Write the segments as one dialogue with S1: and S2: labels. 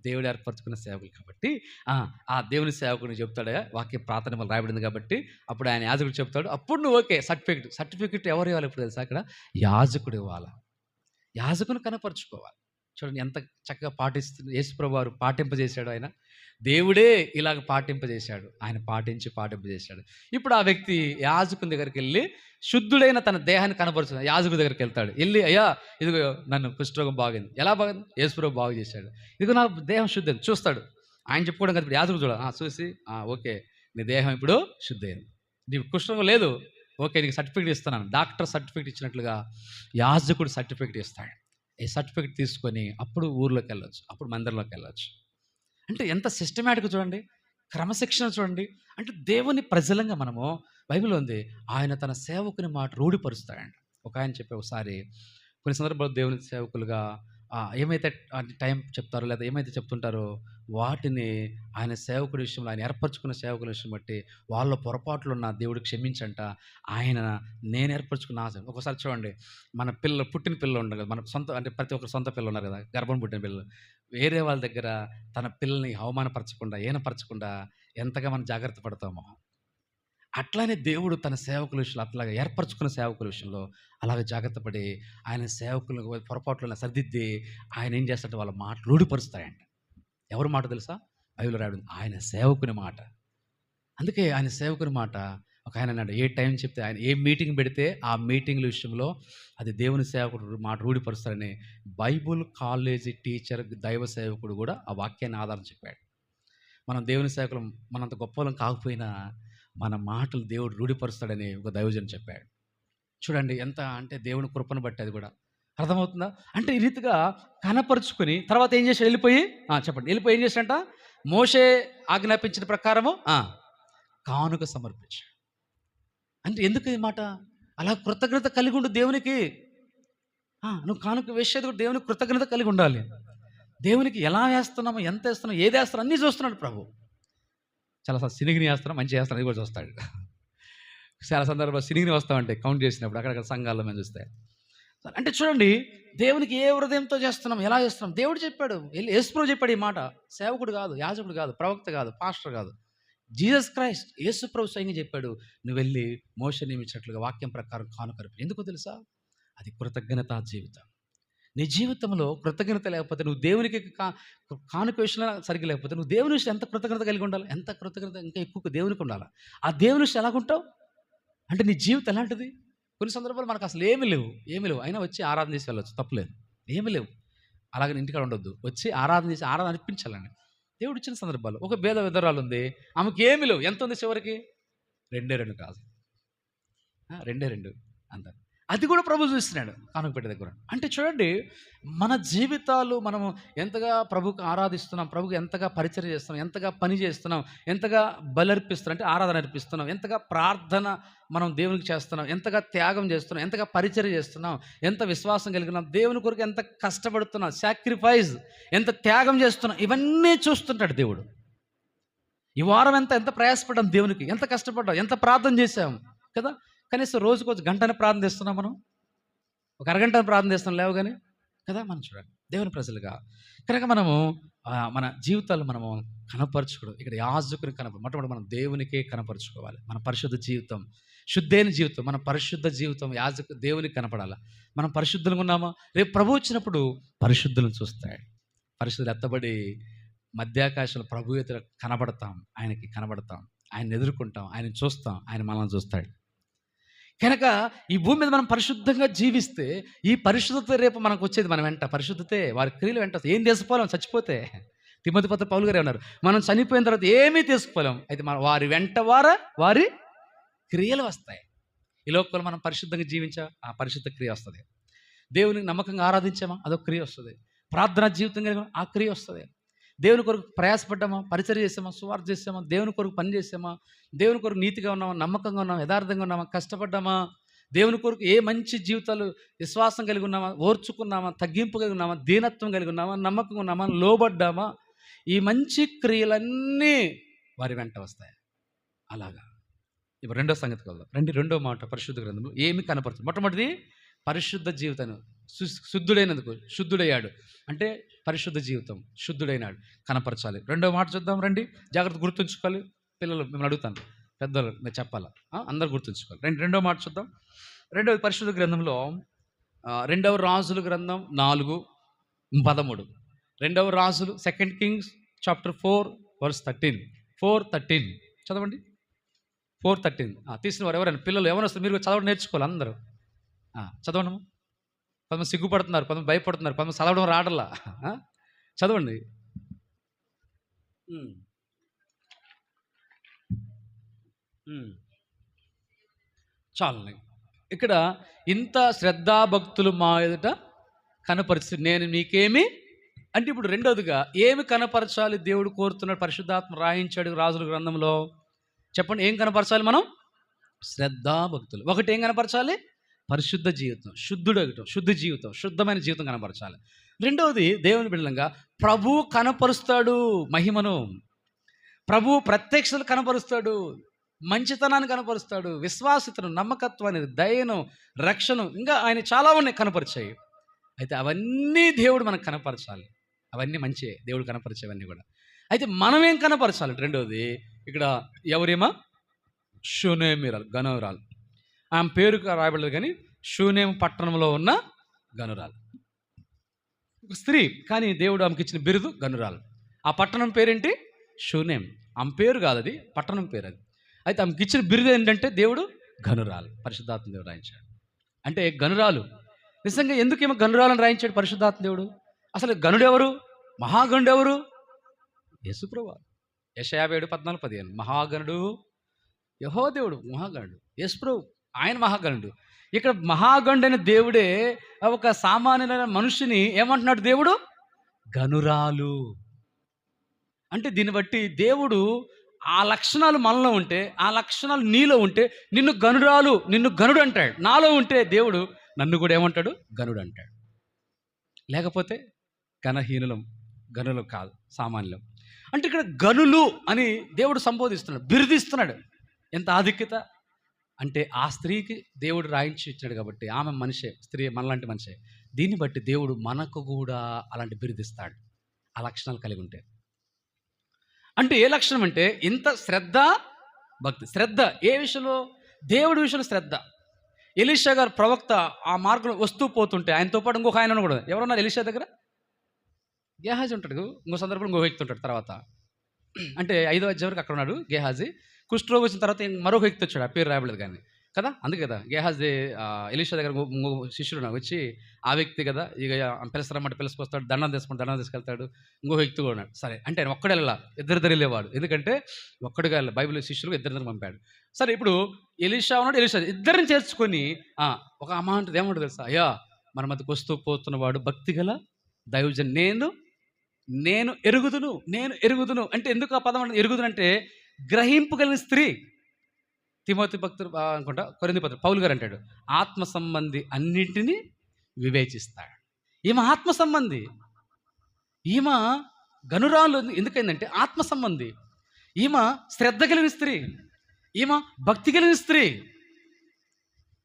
S1: దేవుడు ఏర్పరచుకున్న సేవకులు కాబట్టి ఆ దేవుని సేవకుని చెప్తాడు, వాక్య ప్రార్థన రాయబడింది కాబట్టి అప్పుడు ఆయన యాజకుడు చెప్తాడు, అప్పుడు నువ్వు ఓకే. సర్టిఫికెట్ ఎవరు ఇవ్వాలి ఇప్పుడు తెలుసా? అక్కడ యాజకుడు ఇవ్వాలి. యాజకుని కనపరుచుకోవాలి. చూడండి ఎంత చక్కగా పాటిస్తుంది యేసుప్రభువు వారు పాటింపజేశాడు. ఆయన దేవుడే ఇలాగ పాటింపజేశాడు. ఆయన పాటింపజేశాడు. ఇప్పుడు ఆ వ్యక్తి యాజకుని దగ్గరికి వెళ్ళి శుద్ధుడైన తన దేహాన్ని కనపరుచుకున్నాడు. యాజకుడి దగ్గరికి వెళ్తాడు. వెళ్ళి, అయ్యా ఇదిగో నన్ను కుష్ఠరోగం బాగింది. ఎలా బాగింది? యేసుప్రభువు బాగు చేశాడు. ఇదిగో నా దేహం శుద్ధి చూస్తాడు. ఆయన చెప్పుకోవడం కదా, ఇప్పుడు యాజకుడు చూడాలి. చూసి ఓకే నీ దేహం ఇప్పుడు శుద్ధైంది, నీకు కుష్ఠరోగం లేదు, ఓకే నీకు సర్టిఫికేట్ ఇస్తున్నాను. డాక్టర్ సర్టిఫికేట్ ఇచ్చినట్లుగా యాజకుడు సర్టిఫికేట్ ఇస్తాడు. ఈ సర్టిఫికేట్ తీసుకొని అప్పుడు ఊర్లోకి వెళ్ళొచ్చు, అప్పుడు మందిరంలోకి వెళ్ళొచ్చు. అంటే ఎంత సిస్టమేటిక్ చూడండి, క్రమశిక్షణ చూడండి. అంటే దేవుని ప్రజలంగా మనము, బైబిల్ ఉంది, ఆయన తన సేవకుని మాట రూఢిపరుస్తాడంట. ఒక ఆయన చెప్పే ఒకసారి కొన్ని సందర్భాల్లో దేవుని సేవకులుగా ఏమైతే టైం చెప్తారో లేదా ఏమైతే చెప్తుంటారో వాటిని ఆయన సేవకుడి విషయంలో, ఆయన ఏర్పరచుకున్న సేవకుల విషయం బట్టి వాళ్ళ పొరపాట్లు ఉన్న దేవుడు క్షమించంట. ఆయన నేను ఏర్పరచుకున్న ఆశ. ఒకసారి చూడండి, మన పుట్టిన పిల్లలు ఉండరు కదా, మన సొంత అంటే ప్రతి ఒక్కరు సొంత పిల్లలు ఉన్నారు కదా, గర్భం పుట్టిన పిల్లలు. వేరే వాళ్ళ దగ్గర తన పిల్లల్ని అవమానపరచకుండా, ఏనపరచకుండా ఎంతగా మనం జాగ్రత్త పడతామో, అట్లానే దేవుడు తన సేవకుల విషయంలో అట్లాగా ఏర్పరచుకున్న సేవకుల విషయంలో అలాగే జాగ్రత్త పడి ఆయన సేవకులు పొరపాట్లను సరిదిద్ది ఆయన ఏం చేస్తాడంటే వాళ్ళ మాటలు రూఢిపరుస్తాయంట. ఎవరి మాట తెలుసా? బైబిల్ రాయడం ఆయన సేవకుని మాట. అందుకే ఆయన సేవకుని మాట ఒక ఆయన అన్నాడు, ఏ టైం చెప్తే ఆయన ఏ మీటింగ్ పెడితే ఆ మీటింగ్ల విషయంలో అది దేవుని సేవకుడు మాట రూఢిపరుస్తారని బైబుల్ కాలేజీ టీచర్ దైవ సేవకుడు కూడా ఆ వాక్యాన్ని ఆధారం చెప్పాడు. మనం దేవుని సేవకులు మనంత గొప్పలం కాకపోయినా మన మాటలు దేవుడు రూఢిపరుస్తాడని ఒక దైవజన్ చెప్పాడు. చూడండి ఎంత అంటే దేవుని కృపను బట్టి అది కూడా అర్థమవుతుందా? అంటే ఈ రీతిగా కనపరుచుకొని తర్వాత ఏం చేశాడు? వెళ్ళిపోయి ఏం చేశాడంట? మోషే ఆజ్ఞాపించిన ప్రకారము కానుక సమర్పించాడు. అంటే ఎందుకు ఈ మాట? అలా కృతజ్ఞత కలిగి ఉండు దేవునికి. నువ్వు కానుక వేసేది కూడా దేవునికి కృతజ్ఞత కలిగి ఉండాలి. దేవునికి ఎలా వేస్తున్నామో, ఎంత వేస్తున్నామో, ఏది వేస్తున్నాం అన్నీ చూస్తున్నాడు ప్రభు. చాలాసార్లు సినిగిని వేస్తున్నాం, మంచి వేస్తున్నాం, అది కూడా చూస్తాడు. చాలా సందర్భాలు సినిగిని వస్తామంటే కౌంట్ చేసినప్పుడు అక్కడక్కడ సంఘాల్లో మేము చూస్తే. అంటే చూడండి, దేవునికి ఏ హృదయంతో చేస్తున్నాం, ఎలా చేస్తున్నాం. దేవుడు చెప్పాడు, యేసుప్రభు చెప్పాడు ఈ మాట. సేవకుడు కాదు, యాజకుడు కాదు, ప్రవక్త కాదు, పాస్టర్ కాదు, జీసస్ క్రైస్ట్ యేసుప్రభు స్వయంగా చెప్పాడు, నువ్వు వెళ్ళి మోషే నియమించినట్లుగా వాక్యం ప్రకారం కానుకరిపి. ఎందుకు తెలుసా? అది కృతజ్ఞతా జీవితం. నీ జీవితంలో కృతజ్ఞత లేకపోతే, నువ్వు దేవునికి కానుక విషయంలో సరిగ్గా లేకపోతే, నువ్వు దేవుని విషయం ఎంత కృతజ్ఞత కలిగి ఉండాలి? ఎంత కృతజ్ఞత ఇంకా ఎక్కువ దేవునికి ఉండాలి. ఆ దేవుని విషయం ఎలాగుంటావు అంటే నీ జీవితం ఎలాంటిది? కొన్ని సందర్భాలు మనకు అసలు ఏమీ లేవు, అయినా వచ్చి ఆరాధన చేసి వెళ్ళొచ్చు, తప్పులేదు. ఏమీ లేవు, అలాగే ఇంటికాడ ఉండొద్దు, వచ్చి ఆరాధన చేసి ఆరాధన అనిపించాలండి. దేవుడు ఇచ్చిన సందర్భాలు, ఒక భేద విధరాలు ఉంది, ఆమెకి ఏమీ లేవు. ఎంత ఉంది చివరికి? 2 కాదు, 2 అంత. అది కూడా ప్రభు చూస్తున్నాడు కానుక పెట్టే దగ్గర. అంటే చూడండి, మన జీవితాలు మనము ఎంతగా ప్రభుకు ఆరాధిస్తున్నాం, ప్రభుకు ఎంతగా పరిచయం చేస్తున్నాం, ఎంతగా పని చేస్తున్నాం, ఎంతగా బలర్పిస్తున్నాం అంటే ఆరాధన అర్పిస్తున్నాం, ఎంతగా ప్రార్థన మనం దేవునికి చేస్తున్నాం, ఎంతగా త్యాగం చేస్తున్నాం, ఎంతగా పరిచయం చేస్తున్నాం, ఎంత విశ్వాసం కలిగినాం, దేవుని కొరకు ఎంత కష్టపడుతున్నాం, సాక్రిఫైస్ ఎంత త్యాగం చేస్తున్నాం, ఇవన్నీ చూస్తుంటాడు దేవుడు. ఈ వారం ఎంత ప్రయాసపడ్డాం దేవునికి, ఎంత కష్టపడ్డాం, ఎంత ప్రార్థన చేసాం కదా. కనీసం రోజుకు కొంచెం గంటనే ప్రార్థన చేస్తున్నాం, మనం ఒక అరగంట ప్రార్థన చేస్తున్నాం లేవగానే కదా. మనం చూడండి దేవుని ప్రజలుగా కనుక మనము మన జీవితాలు మనము కనపరచుకోవడం. ఇక్కడ యాజకుని మొట్టమొదటి మనం దేవునికే కనపరుచుకోవాలి. మన పరిశుద్ధ జీవితం, శుద్ధైన జీవితం, మన పరిశుద్ధ జీవితం దేవునికి కనపడాలి. మనం పరిశుద్ధంగా ఉన్నామా? రేపు ప్రభు వచ్చినప్పుడు పరిశుద్ధులను చూస్తాడు. పరిశుద్ధులు ఎత్తబడి మధ్యాకాశంలో ప్రభు ఎదుట కనబడతాం, ఆయనకి కనబడతాం, ఆయన ఎదుర్కొంటాం, ఆయన చూస్తాం, ఆయన మనల్ని చూస్తాడు. కనుక ఈ భూమి మీద మనం పరిశుద్ధంగా జీవిస్తే ఈ పరిశుద్ధత రేపు మనకు వచ్చేది మన వెంట. పరిశుద్ధతే వారి క్రియలు వెంట. ఏం తీసుకుపోలేం చచ్చిపోతే. తిమోతి పత్రిక పౌలు గారు ఉన్నారు, మనం చనిపోయిన తర్వాత ఏమీ తీసుకుపోలేం, అయితే మన వారి వెంట వారి క్రియలు వస్తాయి. ఈ లోకంలో మనం పరిశుద్ధంగా జీవించా, ఆ పరిశుద్ధ క్రియ వస్తుంది. దేవునికి నమ్మకంగా ఆరాధించామా, అదొక క్రియ వస్తుంది. ప్రార్థనా జీవితం కలిగిన ఆ క్రియ వస్తుంది. దేవుని కొరకు ప్రయాసపడ్డామా, పరిచర్య చేసామా, సువార్త చేసామా, దేవుని కొరకు పని చేసామా, దేవుని కొరకు నీతిగా ఉన్నామా, నమ్మకంగా ఉన్నామా, యథార్థంగా ఉన్నామా, కష్టపడ్డామా, దేవుని కొరకు ఏ మంచి జీవితాలు విశ్వాసం కలిగి ఉన్నామా, ఓర్చుకున్నామా, తగ్గింపు కలిగి ఉన్నామా, దీనత్వం కలిగి ఉన్నామా, నమ్మకంగా ఉన్నామా, లోబడ్డామా, ఈ మంచి క్రియలన్నీ వారి వెంట వస్తాయి. అలాగా ఇప్పుడు రెండో సంగతి కలదాం రండి. రెండో మాట పరిశుద్ధ గ్రంథంలో ఏమి కనపరుస్తుంది? మొట్టమొదటిది పరిశుద్ధ జీవితాన్ని శుద్ధుడైనందుకు శుద్ధుడయ్యాడు అంటే పరిశుద్ధ జీవితం శుద్ధుడైనాడు కనపరచాలి. రెండో మాట చూద్దాం రండి, జాగ్రత్త గుర్తుంచుకోవాలి. పిల్లలు మిమ్మల్ని అడుగుతాను, పెద్దలు నేను చెప్పాలా, అందరు గుర్తుంచుకోవాలి. రెండో మాట చూద్దాం. రెండవ పరిశుద్ధ గ్రంథంలో రెండవ రాజుల గ్రంథం 4:13. రెండవ రాజులు 2 Kings chapter 4:13. 4:13 చదవండి. 4:13 తీసిన వారు ఎవరైనా పిల్లలు ఎవరైనా వస్తారు, మీరు చదవడం నేర్చుకోవాలి అందరూ. చదవడం. కొంతమంది సిగ్గుపడుతున్నారు, కొంతమంది భయపడుతున్నారు, కొంతమంది చదవడం రాడల్లా. చదవండి. చాలండి. ఇక్కడ ఇంత శ్రద్ధాభక్తులు మా ఎదుట కనపరిచి నేను మీకేమి అంటే, ఇప్పుడు రెండోదిగా ఏమి కనపరచాలి దేవుడు కోరుతున్నాడు, పరిశుద్ధాత్మ రాయించాడు రాజుల గ్రంథంలో. చెప్పండి, ఏం కనపరచాలి మనం? శ్రద్ధాభక్తులు. ఒకటి ఏం కనపరచాలి? పరిశుద్ధ జీవితం, శుద్ధుడగటం, శుద్ధ జీవితం, శుద్ధమైన జీవితం కనపరచాలి. రెండవది దేవుని బిడ్డలంగా ప్రభు కనపరుస్తాడు మహిమను, ప్రభు ప్రత్యక్షతలు కనపరుస్తాడు, మంచితనాన్ని కనపరుస్తాడు, విశ్వాసతను, నమ్మకత్వాన్ని, దయను, రక్షణ, ఇంకా ఆయన చాలా ఉన్నాయి కనపరిచాయి. అయితే అవన్నీ దేవుడు మనకు కనపరచాలి. అవన్నీ మంచివే, దేవుడు కనపరిచేవన్నీ కూడా. అయితే మనం ఏం కనపరచాలి? రెండవది ఇక్కడ ఎవరేమా షూనేమిరాలు, గనురాలు. ఆమె పేరు రాయబడలేదు కానీ షూనేము పట్టణంలో ఉన్న గనురాలు, స్త్రీ. కానీ దేవుడు ఆమెకి ఇచ్చిన బిరుదు గనురాలు. ఆ పట్టణం పేరేంటి? షూనేం. ఆమె పేరు కాదు, అది పట్టణం పేరు అది. అయితే ఆమెకి ఇచ్చిన బిరుదు ఏంటంటే దేవుడు గనురాలు, పరిశుద్ధాత్మ దేవుడు రాయించాడు. అంటే గనురాలు నిజంగా ఎందుకేమో గనురాలను రాయించాడు పరిశుద్ధాత్మ దేవుడు? అసలు గనుడెవరు? మహాగణుడు ఎవరు? యేసుప్రభువు. యెషయా 7:14-15 మహాగణుడు యెహోవా దేవుడు, మహాగణుడు యేసుప్రభువు, ఆయన మహాగణుడు. ఇక్కడ మహాగణుడైన దేవుడే ఒక సామాన్యమైన మనుషుని ఏమంటున్నాడు దేవుడు? గనురాలు. అంటే దీన్ని బట్టి దేవుడు ఆ లక్షణాలు మనలో ఉంటే, ఆ లక్షణాలు నీలో ఉంటే నిన్ను గనురాలు, నిన్ను గనుడు అంటాడు. నాలో ఉంటే దేవుడు నన్ను కూడా ఏమంటాడు? గనుడు అంటాడు. లేకపోతే గణహీనులం, గనులు కాదు, సామాన్యులం. అంటే ఇక్కడ గనులు అని దేవుడు సంబోధిస్తున్నాడు, బిరుదిస్తున్నాడు. ఎంత ఆధిక్యత అంటే ఆ స్త్రీకి దేవుడు రాయించి ఇచ్చాడు కాబట్టి ఆమె మనిషే, స్త్రీ మనలాంటి మనిషే. దీన్ని బట్టి దేవుడు మనకు కూడా అలాంటి బిరుదిస్తాడు, ఆ లక్షణాలు కలిగి ఉంటే. అంటే ఏ లక్షణం అంటే ఇంత శ్రద్ధ, భక్తి. శ్రద్ధ ఏ విషయంలో? దేవుడి విషయంలో శ్రద్ధ. ఎలీషా గారు ప్రవక్త ఆ మార్గంలో వస్తూ పోతుంటే ఆయనతో పాటు ఇంకొక ఆయన కూడా ఎవరున్నారు ఎలీషా దగ్గర? గేహాజీ ఉంటాడు. ఇంకో సందర్భంలో ఇంకో వ్యక్తి ఉంటాడు. తర్వాత అంటే 5వ అధ్యాయం వరకు అక్కడ ఉన్నాడు గేహాజీ. కుష్ఠరోగి వచ్చిన తర్వాత మరొక వ్యక్తి వచ్చాడు, ఆ పేరు రాయబడలేదు కానీ కదా. అందుకే కదా గేహాజీ ఎలీషా దగ్గర శిష్యుడు వచ్చి ఆ వ్యక్తి కదా, ఇక పిలుస్తారన్నమాట, పిలుసుకొస్తాడు, దండం తీసుకెళ్తాడు. ఇంకో వ్యక్తి కూడా ఉన్నాడు. సరే అంటే ఆయన ఒక్కడే వెళ్ళా, ఇద్దరు వెళ్ళేవాడు. ఎందుకంటే ఒక్కడిగా వెళ్ళి బైబిల్ శిష్యులు ఇద్దరిద్దరు పంపాడు. సరే ఇప్పుడు ఎలీషా ఉన్నాడు, ఎలీషా ఇద్దరిని చేర్చుకొని ఒక అమాంటది ఏమంటుంది తెలుసా? అయ్యా మన మధ్యకు వస్తూ పోతున్నవాడు భక్తి గల దైవజన్, నేను ఎరుగుదును అంటే ఎందుకు ఆ పదం ఎరుగుదును అంటే గ్రహింపు కలిగిన స్త్రీ. తిమోతి భక్తుడు అనుకుంటా కొరింథీ పత్రిక పౌలు గారు అంటాడు, ఆత్మ సంబంధి అన్నింటినీ వివేచిస్తాడు. ఈమె ఆత్మ సంబంధి, ఈమె గనురాలు. ఎందుకైందంటే ఆత్మ సంబంధి. ఈమె శ్రద్ధ కలిగిన స్త్రీ, ఈమె భక్తి కలిగిన స్త్రీ.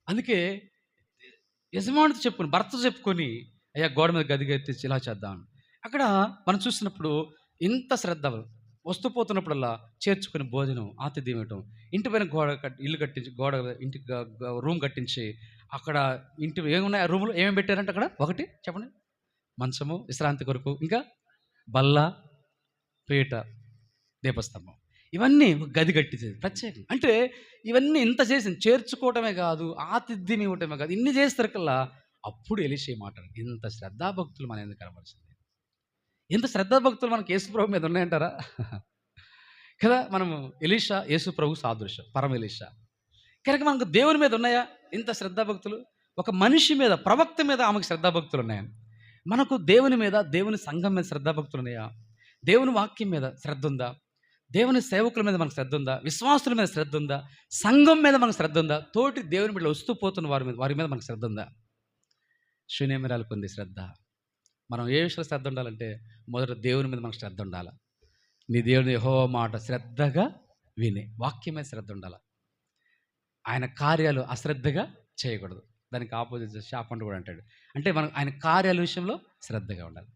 S1: అందుకే యజమానితో చెప్పుకొని, భర్తతో చెప్పుకొని, అయ్యా గోడ మీద గది ఎత్తించి ఇలా చేద్దాం. అక్కడ మనం చూసినప్పుడు ఇంత శ్రద్ధ, వస్తూ పోతున్నప్పుడల్లా చేర్చుకుని భోజనం, ఆతిథ్యం ఇవ్వటం, ఇంటి పైన ఇల్లు కట్టించి, ఇంటికి రూమ్ కట్టించి, అక్కడ ఇంటి ఏమున్నాయి ఆ రూమ్లో ఏమేమి పెట్టారంటే అక్కడ ఒకటి చెప్పండి, మంచము విశ్రాంతి కొరకు, ఇంకా బల్ల, పీట, దీపస్తంభం, ఇవన్నీ గది కట్టించేది ప్రత్యేకం. అంటే ఇవన్నీ ఇంత చేసింది, చేర్చుకోవటమే కాదు, ఆతిథ్యం ఇవ్వటమే కాదు, ఇన్ని చేస్తారు కల్లా. అప్పుడు ఎలీషా మాట్లాడు, ఇంత శ్రద్ధాభక్తులు మన ఎందుకు కనపరిచింది? ఇంత శ్రద్ధాభక్తులు మనకు యేసుప్రభు మీద ఉన్నాయంటారా? కదా. మనము ఎలీషా యేసుప్రభు సాదృశ్యం, పరమ ఎలీషా. కనుక మనకు దేవుని మీద ఉన్నాయా ఇంత శ్రద్ధాభక్తులు? ఒక మనిషి మీద, ప్రవక్త మీద ఆమెకు శ్రద్ధాభక్తులు ఉన్నాయా? మనకు దేవుని మీద, దేవుని సంఘం మీద శ్రద్ధాభక్తులు ఉన్నాయా? దేవుని వాక్యం మీద శ్రద్ధ ఉందా? దేవుని సేవకుల మీద మనకు శ్రద్ధ ఉందా? విశ్వాసుల మీద శ్రద్ధ ఉందా? సంఘం మీద మనకు శ్రద్ధ ఉందా? తోటి దేవుని బిడ్డలు వస్తూ పోతున్న వారి మీద మనకు శ్రద్ధ ఉందా? శూనేమిరాలు పొంది శ్రద్ధ. మనం ఏ విషయంలో శ్రద్ధ ఉండాలంటే మొదట దేవుని మీద మనకు శ్రద్ధ ఉండాలి. నీ దేవుని యెహోవా మాట శ్రద్ధగా విని, వాక్యం మీద శ్రద్ధ ఉండాలి. ఆయన కార్యాలు అశ్రద్ధగా చేయకూడదు. దానికి ఆపోజిట్ శాపం కూడా అంటాడు. అంటే మనం ఆయన కార్యాల విషయంలో శ్రద్ధగా ఉండాలి.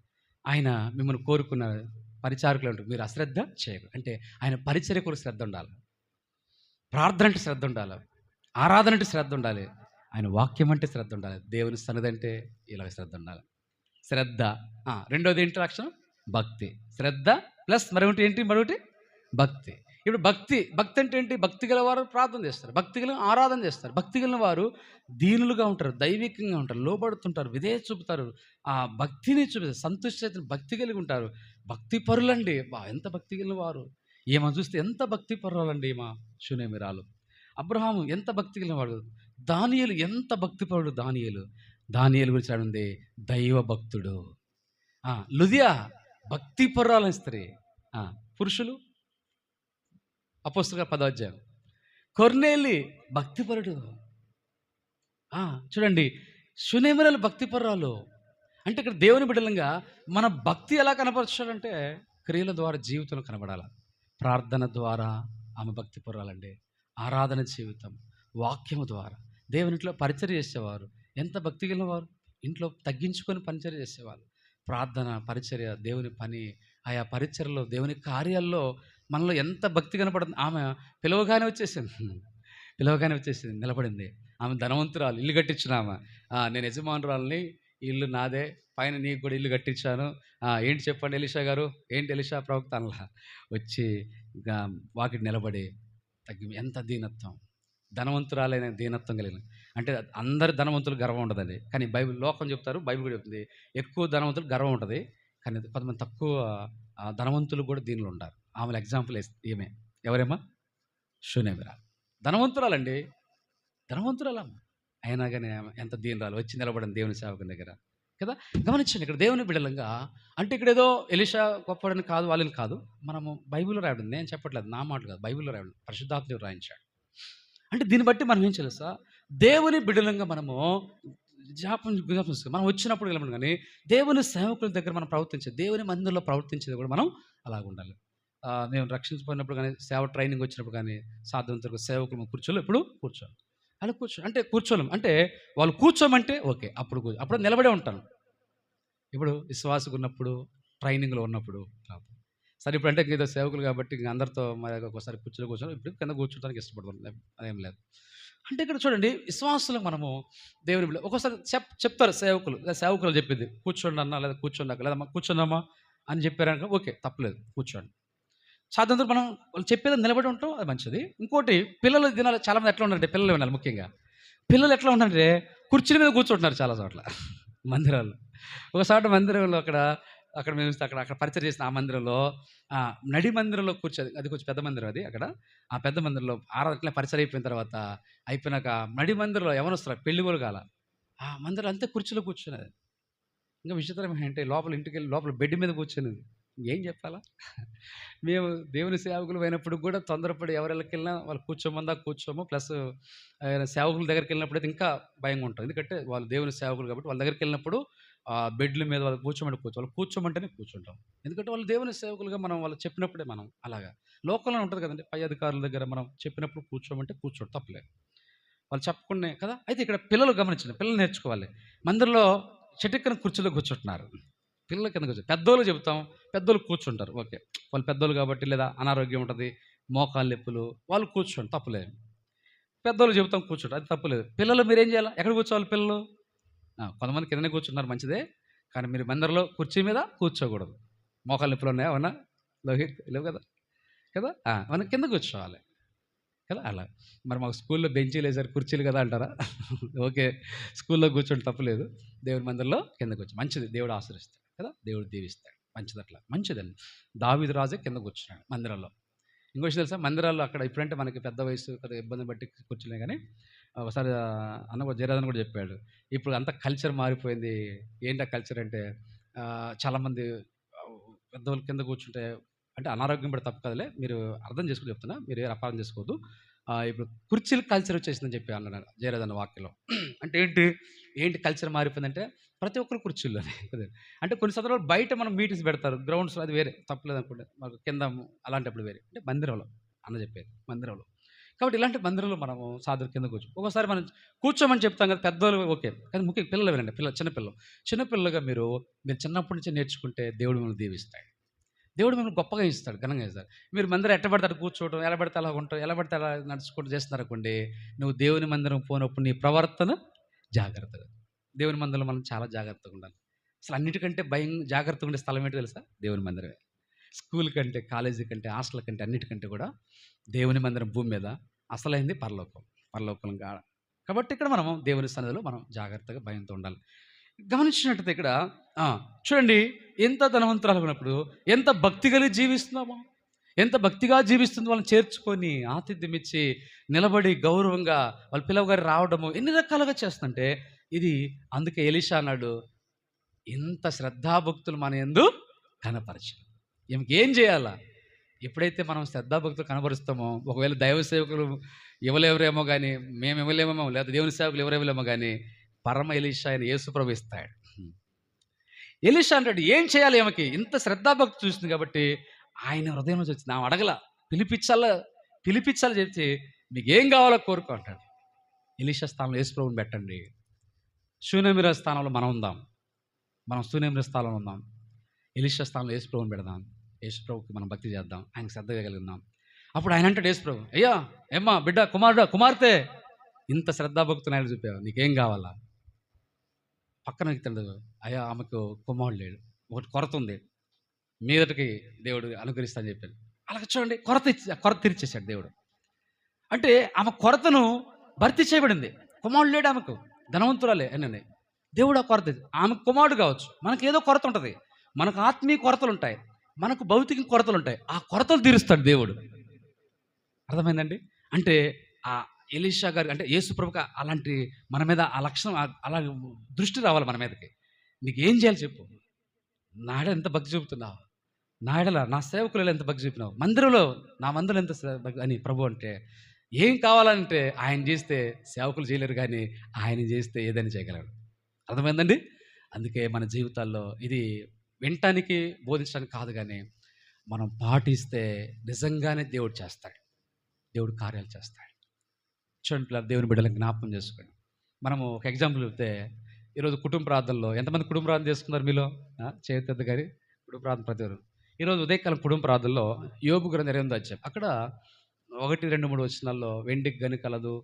S1: ఆయన మిమ్మల్ని కోరుకున్న పరిచారకులు అంటారు, మీరు అశ్రద్ధ చేయకూడదు. అంటే ఆయన పరిచర్య కూడా శ్రద్ధ ఉండాలి. ప్రార్థన అంటే శ్రద్ధ ఉండాలి. ఆరాధన అంటే శ్రద్ధ ఉండాలి. ఆయన వాక్యం అంటే శ్రద్ధ ఉండాలి. దేవుని సన్నిధి అంటే ఇలాగ శ్రద్ధ ఉండాలి. శ్రద్ధ. రెండోది ఏంటి లక్షణం? భక్తి. శ్రద్ధ ప్లస్ మరొకటి భక్తి. ఇప్పుడు భక్తి అంటే ఏంటి? భక్తి గల వారు ప్రార్థన చేస్తారు, భక్తి గల ఆరాధన చేస్తారు, భక్తి గల వారు దీనులుగా ఉంటారు, దైవికంగా ఉంటారు, లోబడుతుంటారు, విధేయత చూపుతారు, ఆ భక్తిని చూపిస్తారు, సంతుష్ట భక్తి కలిగి ఉంటారు. భక్తి పరులండి. ఎంత భక్తి కలిగిన వారు! ఏమో చూస్తే ఎంత భక్తి పరులండి మా షూనేమిరాలు. అబ్రహాము ఎంత భక్తి కలిగిన వాడు. దానియేలు ఎంత భక్తిపరుడు. దానియేలు గురించి అడుంది దైవ భక్తుడు. లుదియా భక్తి పరురాలని స్త్రీ. పురుషులు అపోస్తలుల 10వ అధ్యాయం. కొర్నేలి భక్తిపరుడు. చూడండి, షూనేమిరాలు భక్తిపరురాలు. అంటే ఇక్కడ దేవుని బిడ్డలంగా మన భక్తి ఎలా కనపరచాలంటే క్రియల ద్వారా జీవితంలో కనబడాలి. ప్రార్థన ద్వారా ఆమె భక్తిపరురాలండి. ఆరాధన జీవితం, వాక్యము ద్వారా దేవునింట్లో పరిచర్య చేసేవారు. ఎంత భక్తి గలవారు! ఇంట్లో తగ్గించుకొని పరిచర్య చేసేవారు. ప్రార్థన, పరిచర్య, దేవుని పని, ఆయా పరిచర్యలో, దేవుని కార్యాల్లో మనలో ఎంత భక్తి కనపడుతుంది. ఆమె పిలవగానే వచ్చేసింది, నిలబడింది. ఆమె ధనవంతురాలు, ఇల్లు కట్టించిన ఆమె. నేను యజమానురాలని, ఇల్లు నాదే, పైన నీకు కూడా ఇల్లు కట్టించాను. ఏంటి చెప్పండి ఎలీషా గారు, ఏంటి ఎలీషా ప్రవక్త అనలా. వచ్చి వాకిటి నిలబడి ఎంత దీనత్వం! ధనవంతురాలైన దీనత్వం కలిగిన. అంటే అందరు ధనవంతులు గర్వం ఉండదండి, కానీ లోకం చెప్తారు, బైబిల్ కూడా చెప్తుంది ఎక్కువ ధనవంతులు గర్వం ఉంటుంది, కానీ కొంతమంది తక్కువ ధనవంతులు కూడా దీనిలో ఉంటారు. ఆమె ఎగ్జాంపుల్ ఈమె. ఎవరేమా? షూనేమిరాలు. ధనవంతురాలండి, ధనవంతురాలమ్మ. అయినా కానీ ఎంత దీనురాలు వచ్చి నిలబడింది దేవుని సేవకుని దగ్గర కదా. గమనించండి, ఇక్కడ దేవుని బిడ్డలంగా అంటే ఇక్కడ ఏదో ఎలీషా గొప్పవాడని కాదు, వాళ్ళని కాదు. మనము బైబిల్లో రాయడం, నేను చెప్పట్లేదు, నా మాట కాదు, బైబిల్లో రాయడం, పరిశుద్ధాత్మ రాయించాడు. అంటే దీన్ని బట్టి మనం ఏం చేయాలి సార్? దేవుని బిడ్డలంగా మనము మనం వచ్చినప్పుడు వెళ్ళమని, కానీ దేవుని సేవకుల దగ్గర మనం ప్రవర్తించేది, దేవుని మందిరంలో ప్రవర్తించేది కూడా మనం అలాగ ఉండాలి. మేము రక్షించబడినప్పుడు కానీ, సేవ ట్రైనింగ్ వచ్చినప్పుడు కానీ, సాధ్యమంత సేవకులు కూర్చోలు ఎప్పుడు కూర్చోాలి. అలా అంటే కూర్చోలేం అంటే వాళ్ళు కూర్చోమంటే ఓకే, అప్పుడు నిలబడే ఉంటాను. ఇప్పుడు విశ్వాసకు ఉన్నప్పుడు, ట్రైనింగ్లో ఉన్నప్పుడు కాదు. సరే ఇప్పుడు అంటే ఏదో సేవకులు కాబట్టి ఇంక అందరితో మరి ఒకసారి కూర్చొని ఇప్పుడు కింద కూర్చోడానికి ఇష్టపడుతుంది, అదేం లేదు. అంటే ఇక్కడ చూడండి, విశ్వాసులకు మనము దేవుని బిడ్డ ఒక్కోసారి చెప్తారు సేవకులు చెప్పింది, కూర్చోండి అన్నా, లేదా కూర్చోండి అక్క, లేదా కూర్చోండమ్మా అని చెప్పారనుకో ఓకే, తప్పలేదు, కూర్చోండి. సాధారణ మనం వాళ్ళు చెప్పేది నిలబడి ఉంటాం, అది మంచిది. ఇంకోటి, పిల్లలు దినాలు చాలామంది ఎట్లా ఉన్నారంటే, పిల్లలు వినాలి ముఖ్యంగా. పిల్లలు ఎట్లా ఉన్నారంటే కుర్చీల మీద కూర్చుంటున్నారు చాలా చోట్ల మందిరాల్లో. ఒకసారి మందిరంలో అక్కడ మేము అక్కడ పరిచయం చేసిన ఆ మందిరంలో, నడి మందిరంలో కూర్చోది, అది కొంచెం పెద్ద మందిరం అది. అక్కడ ఆ పెద్ద మందిరంలో ఆరాధన పరిచయం అయిపోయిన తర్వాత, అయిపోయినాక నడి మందిరంలో ఎవరొస్తారు, పెళ్లి కూడా కాల, ఆ మందిరం అంతే కుర్చీలో కూర్చున్నది. ఇంకా విచిత్రం ఏంటంటే ఇంటికి వెళ్ళి లోపల బెడ్ మీద కూర్చున్నది. ఏం చెప్పాలా? మేము దేవుని సేవకులు అయినప్పుడు కూడా తొందరపడి ఎవరెళ్ళకి వెళ్ళినా వాళ్ళు కూర్చోము. ప్లస్ సేవకుల దగ్గరికి వెళ్ళినప్పుడు అయితే ఇంకా భయంగా ఉంటుంది. ఎందుకంటే వాళ్ళు దేవుని సేవకులు కాబట్టి వాళ్ళ దగ్గరికి వెళ్ళినప్పుడు బెడ్ల మీద వాళ్ళు కూర్చోమంటేనే కూర్చుంటాం. ఎందుకంటే వాళ్ళు దేవుని సేవకులుగా మనం వాళ్ళు చెప్పినప్పుడే మనం అలాగా. లోకంలో ఉంటుంది కదండి, పై అధికారుల దగ్గర మనం చెప్పినప్పుడు కూర్చోమంటే కూర్చోండి, తప్పలేదు. వాళ్ళు చెప్పకుండా కదా. అయితే ఇక్కడ పిల్లలు గమనించండి, పిల్లలు నేర్చుకోవాలి. మందిరంలో చెట్టుక్కన కుర్చీలో కూర్చుంటున్నారు, పిల్లల కింద కూర్చో. పెద్దోళ్ళు చెబుతాం, పెద్దోళ్ళు కూర్చుంటారు, ఓకే, వాళ్ళు పెద్దోళ్ళు కాబట్టి, లేదా అనారోగ్యం ఉంటుంది, మోకాళ్ళ నొప్పులు, వాళ్ళు కూర్చోండి, తప్పులేదు. పెద్దోళ్ళు చెబుతాం కూర్చోండి, అది తప్పులేదు. పిల్లలు మీరేం చేయాలి? ఎక్కడ కూర్చోవాలి పిల్లలు? కొంతమంది కిందనే కూర్చున్నారు, మంచిదే, కానీ మీరు మందిరంలో కుర్చీ మీద కూర్చోకూడదు. మోకాళ్ళ నొప్పులు ఉన్నాయా ఏమన్నా? లేవు కదా. మనం కింద కూర్చోవాలి కదా. అలా మరి మాకు స్కూల్లో బెంచీలు వేసారు, కుర్చీలు కదా అంటారా? ఓకే, స్కూల్లో కూర్చోండి, తప్పులేదు. దేవుని మందిరంలో కింద కూర్చో, మంచిది, దేవుడు ఆశీర్వదిస్తాడు కదా, దేవుడు దీవిస్తాడు, మంచిది. అట్లా మంచిదండి. దావీదు రాజే కింద కూర్చున్నాడు మందిరంలో. ఇంకోటి తెలుసా, మందిరాల్లో అక్కడ ఇప్పుడంటే మనకి పెద్ద వయసు కదా, ఇబ్బంది బట్టి కూర్చులే, కానీ ఒకసారి జయరాజన్ కూడా చెప్పాడు, ఇప్పుడు అంత కల్చర్ మారిపోయింది. ఏంటి ఆ కల్చర్ అంటే, చాలామంది పెద్దవాళ్ళు కింద కూర్చుంటే, అంటే అనారోగ్యం పడి తప్పు కదలే, మీరు అర్థం చేసుకుని చెప్తున్నా, మీరు అపార్థం చేసుకోవద్దు. ఇప్పుడు కుర్చీలు కల్చర్ వచ్చేసిందని చెప్పి అన్నాడు జయరాజన్ వాక్యలో. అంటే ఏంటి కల్చర్ మారిపోయిందంటే ప్రతి ఒక్కరు కుర్చీల్లోనే కదా. అంటే కొన్ని సందర్భాలు బయట మనం మీటింగ్స్ పెడతారు, గ్రౌండ్స్లో, అది వేరే, తప్పలేదు అనుకుంటే, మాకు కింద అలాంటప్పుడు వేరే. అంటే మందిరంలో అన్న చెప్పేది, మందిరంలో కాబట్టి ఇలాంటి మందిరంలో మనము సాధారణ కింద ఒక్కోసారి మనం కూర్చోమని చెప్తాం కదా, పెద్దోళ్ళు ఓకే. కానీ ముఖ్యంగా పిల్లలు వినండి, చిన్నపిల్లలు. చిన్నపిల్లలుగా మీరు చిన్నప్పటి నుంచి నేర్చుకుంటే దేవుడు మిమ్మల్ని దీవిస్తాడు. దేవుడు మిమ్మల్ని గొప్పగా ఇస్తాడు, ఘనంగా ఇస్తాడు. మీరు మందిరం ఎట్ట పడితే అటు కూర్చోవడం, ఎలా పడితే అలా ఉంటాం, ఎలా పడితే అలా నడుచుకుంటూ చేస్తున్నారనుకోండి, నువ్వు దేవుని మందిరం పోనప్పుడు నీ ప్రవర్తన జాగ్రత్తగా. దేవుని మందిరంలో మనం చాలా జాగ్రత్తగా ఉండాలి. అసలు అన్నిటికంటే జాగ్రత్తగా ఉండే స్థలం ఏంటో తెలుసా? దేవుని మందిరమే. స్కూల్ కంటే, కాలేజీ కంటే, హాస్టల్ కంటే, అన్నిటికంటే కూడా దేవుని మందిరం భూమి మీద అసలైంది పరలోకం. పరలోకం కాబట్టి ఇక్కడ మనం దేవుని సన్నిధిలో మనం జాగ్రత్తగా భయంతో ఉండాలి. గమనించినట్టయితే ఇక్కడ చూడండి, ఎంత ధనవంతురాలు ఉన్నప్పుడు ఎంత భక్తి కలిగి జీవిస్తున్నామో, ఎంత భక్తిగా జీవిస్తుంది, వాళ్ళని చేర్చుకొని ఆతిథ్యం ఇచ్చి నిలబడి గౌరవంగా వాళ్ళ పిల్లగారు రావడము ఎన్ని రకాలుగా చేస్తుంటే ఇది. అందుకే ఎలీషా అన్నాడు, ఇంత శ్రద్ధాభక్తులు మన యందు కనపరచు. ఏం చేయాలా? ఎప్పుడైతే మనం శ్రద్ధాభక్తులు కనబరుస్తామో, ఒకవేళ దైవ సేవకులు ఇవ్వలేవరేమో కానీ, మేము ఇవ్వలేమేమో, లేదా దేవుని సేవకులు ఎవరేమో కానీ, పరమ ఎలీషా ఆయన యేసుప్రభు ఇస్తాడు. ఎలీషా అంటాడు, ఏం చేయాలి ఆమెకి? ఇంత శ్రద్ధాభక్తి చూస్తుంది కాబట్టి ఆయన హృదయం నుంచి వచ్చింది. ఆమె అడగల, పిలిపించాలి చెప్పి మీకు ఏం కావాలో కోరుకో అంటాడు. ఎలీషా స్థానంలో యేసుప్రభుని పెట్టండి. శూనేమిరా స్థానంలో మనం ఉందాం, మనం శూనేమిరా స్థానంలో ఉందాం. ఎలీషా స్థానంలో యేసుప్రభుని పెడదాం. యేసుప్రభుకి మనం భక్తి చేద్దాం, ఆయనకు శ్రద్ధ చేయగలుగుదాం. అప్పుడు ఆయన అంటాడు, యేసుప్రభు, అయ్యా ఏమ్మా బిడ్డ, కుమార్తె, ఇంత శ్రద్ధాభక్తుని ఆయన చూపావు, నీకేం కావాలా? పక్కన వ్యక్తి, అయ్యా ఆమెకు కుమారుడు లేడు, ఒకటి కొరత ఉంది, మీదటికి దేవుడు అనుగ్రహిస్తా అని చెప్పాడు. అలాగే చూడండి, కొరత తీర్చేశాడు దేవుడు. అంటే ఆమె కొరతను భర్తీ చేయబడింది. కుమారుడు లేడు ఆమెకు, ధనవంతురాలే అని దేవుడు ఆ కొరత, ఆమెకు కుమారుడు కావచ్చు. మనకు ఏదో కొరత ఉంటుంది, మనకు ఆత్మీయ కొరతలు ఉంటాయి, మనకు భౌతిక కొరతలు ఉంటాయి. ఆ కొరతలు తీరుస్తాడు దేవుడు. అర్థమైందండి? అంటే ఆ ఎలీషా గారు అంటే యేసుప్రభుకి అలాంటి మన మీద ఆ లక్షణం, అలా దృష్టి రావాలి మన మీదకి. నీకు ఏం చేయాలి చెప్పు, నాడ ఎంత భక్తి చూపుతున్నావు, నాడలా నా సేవకులలో ఎంత భక్తి చూపినావు, మందిరంలో నా మందిరం ఎంత అని ప్రభు అంటే ఏం కావాలంటే ఆయన చేస్తే సేవకులు చేయలేరు, కానీ ఆయన చేస్తే ఏదైనా చేయగలడు. అర్థమైందండి? అందుకే మన జీవితాల్లో ఇది వినటానికి బోధించడానికి కాదు, కానీ మనం పాటిస్తే నిజంగానే దేవుడు చేస్తాడు, దేవుడు కార్యాలు చేస్తాడు. చూడండి పిల్లలు, దేవుని బిడ్డలకు జ్ఞాపకం చేసుకోండి. మనము ఒక ఎగ్జాంపుల్ చెప్తే, ఈరోజు కుటుంబ ప్రార్థనలో ఎంతమంది కుటుంబ ప్రార్థన చేసుకున్నారు మీలో? చేతి గారి కుటుంబ ప్రార్థన ప్రతి ఒక్కరు. ఈరోజు ఉదయకాలం కుటుంబ ప్రార్థనలో యోబు గ్రంథం 28వ అధ్యాయం, అక్కడ 1, 2, 3 వచనాల్లో వెండికి గని కలదు,